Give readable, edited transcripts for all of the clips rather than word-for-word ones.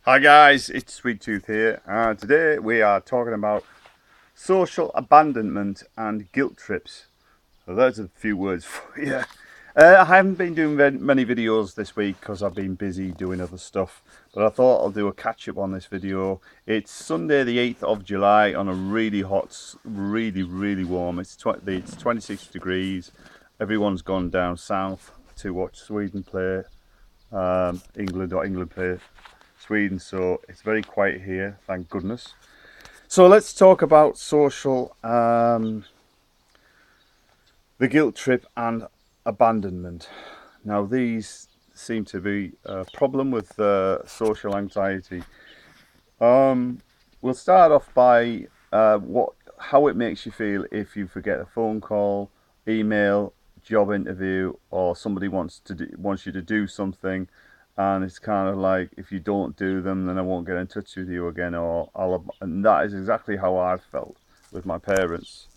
Hi guys, it's Sweet Tooth here. Today we are talking about social abandonment and guilt trips. So there's a few words for you. I haven't been doing many videos this week because I've been busy doing other stuff. But I thought I'll do a catch up on this video. It's Sunday the 8th of July on a really hot, really warm. It's 26 degrees. Everyone's gone down south to watch Sweden play England play Sweden, so it's very quiet here, thank goodness. So let's talk about social, the guilt trip and abandonment. Now these seem to be a problem with social anxiety. We'll start off by how it makes you feel if you forget a phone call, email, job interview, or somebody wants you to do something, and it's kind of like, if you don't do them, then I won't get in touch with you again, and that is exactly how I felt with my parents.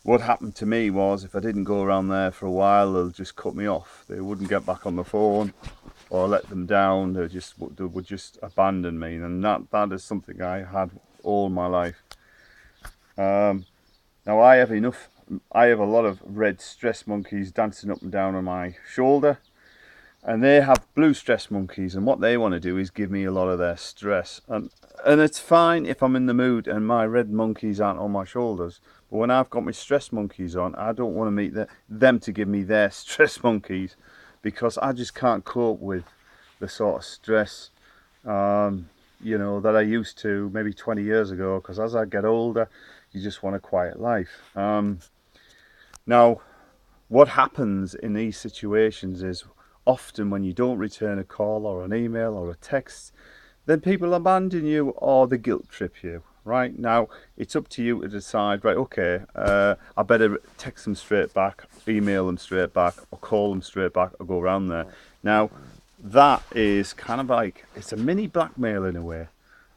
What happened to me was, if I didn't go around there for a while, they'll just cut me off. They wouldn't get back on the phone, or let them down. They would just abandon me, and that is something I had all my life. Now I have a lot of red stress monkeys dancing up and down on my shoulder, and they have blue stress monkeys, and what they want to do is give me a lot of their stress, and it's fine if I'm in the mood and my red monkeys aren't on my shoulders. But when I've got my stress monkeys on, I don't want to meet them to give me their stress monkeys, because I just can't cope with the sort of stress that I used to maybe 20 years ago, because as I get older, you just want a quiet life. Now, what happens in these situations is, often when you don't return a call or an email or a text, then people abandon you or they guilt trip you. Right now, it's up to you to decide, right, okay, I better text them straight back, email them straight back, or call them straight back, or go around there. Now, that is kind of like, it's a mini blackmail in a way.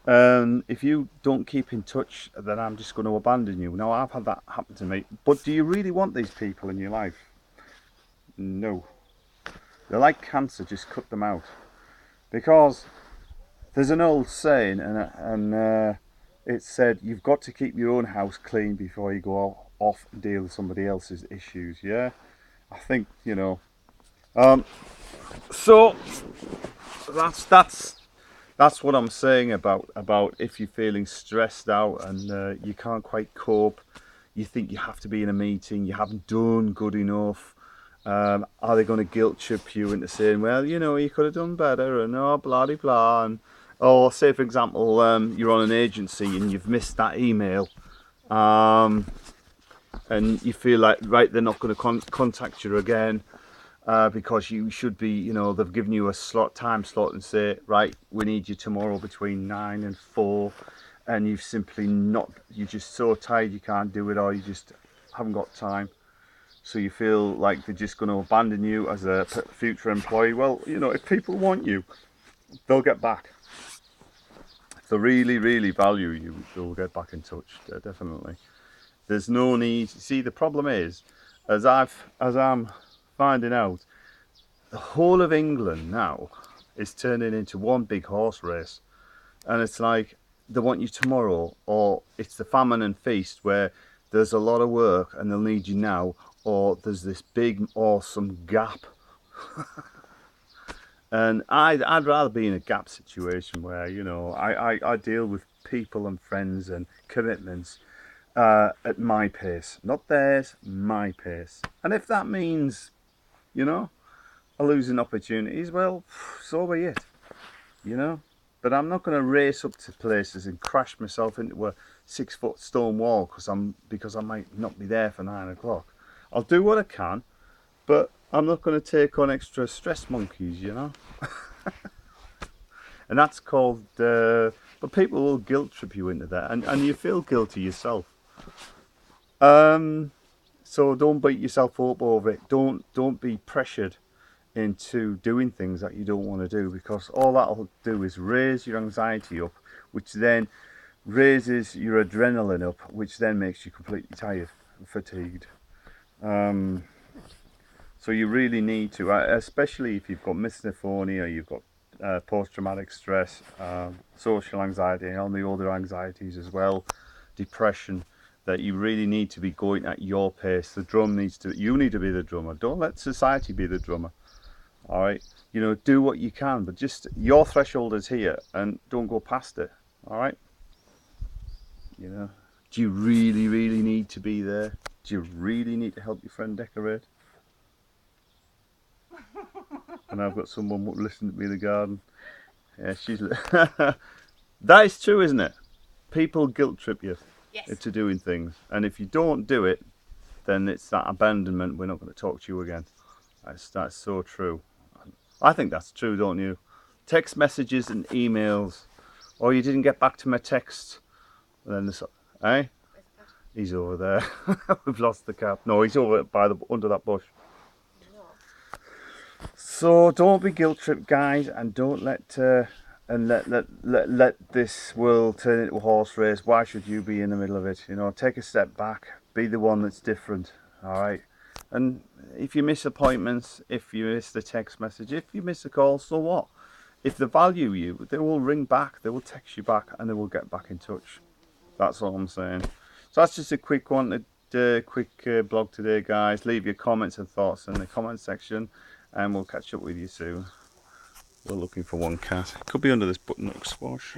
If you don't keep in touch, then I'm just going to abandon you. Now, I've had that happen to me. But do you really want these people in your life? No. They're like cancer, just cut them out. Because there's an old saying, and it said, you've got to keep your own house clean before you go off and deal with somebody else's issues. Yeah, I think, so that's what I'm saying about if you're feeling stressed out and you can't quite cope. You think you have to be in a meeting, you haven't done good enough. Are they going to guilt trip you into saying, well, you could have done better, and blah de blah, or say, for example, you're on an agency and you've missed that email, and you feel like, right, they're not going to contact you again, because you should be, they've given you a time slot and say, right, we need you tomorrow between 9 and 4, and you've simply not, you're just so tired you can't do it, or you just haven't got time. So you feel like they're just going to abandon you as a future employee. Well, if people want you, they'll get back. If they really value you, they'll get back in touch, definitely. There's no need. See, the problem is, as I'm finding out, the whole of England now is turning into one big horse race. And it's like, they want you tomorrow, or it's the famine and feast, where there's a lot of work and they'll need you now, or there's this big awesome gap. And I'd rather be in a gap situation where, I deal with people and friends and commitments at my pace, not theirs, my pace. And if that means, losing opportunities, well, so be it, But I'm not going to race up to places and crash myself into a 6-foot stone wall because I might not be there for 9 o'clock. I'll do what I can, but I'm not going to take on extra stress monkeys, And that's called, but people will guilt trip you into that, and you feel guilty yourself. So don't beat yourself up over it. Don't be pressured into doing things that you don't want to do, because all that'll do is raise your anxiety up, which then raises your adrenaline up, which then makes you completely tired and fatigued. So you really need to, especially if you've got misophonia, you've got post-traumatic stress, social anxiety, and all the other anxieties as well, depression, that you really need to be going at your pace. The drum needs to, you need to be the drummer. Don't let society be the drummer. All right, you know, do what you can, but just your threshold is here, and don't go past it. All right, you know. Do you really need to be there? Do you really need to help your friend decorate? And I've got someone listening to me in the garden. Yeah, she's. That is true, isn't it? People guilt trip you into doing things, and if you don't do it, then it's that abandonment. We're not going to talk to you again. That's so true. I think that's true, don't you? Text messages and emails. Oh, you didn't get back to my text. And then this, eh? He's over there. We've lost the cat. No, he's over by the under that bush. So don't be guilt tripped, guys, and don't let let this world turn into a horse race. Why should you be in the middle of it? You know, take a step back. Be the one that's different. All right. And if you miss appointments, if you miss the text message, if you miss a call, so what? If they value you, they will ring back, they will text you back, and they will get back in touch. That's all I'm saying. So that's just a quick one, quick blog today, guys. Leave your comments and thoughts in the comment section, and we'll catch up with you soon. We're looking for one cat. Could be under this butternut squash.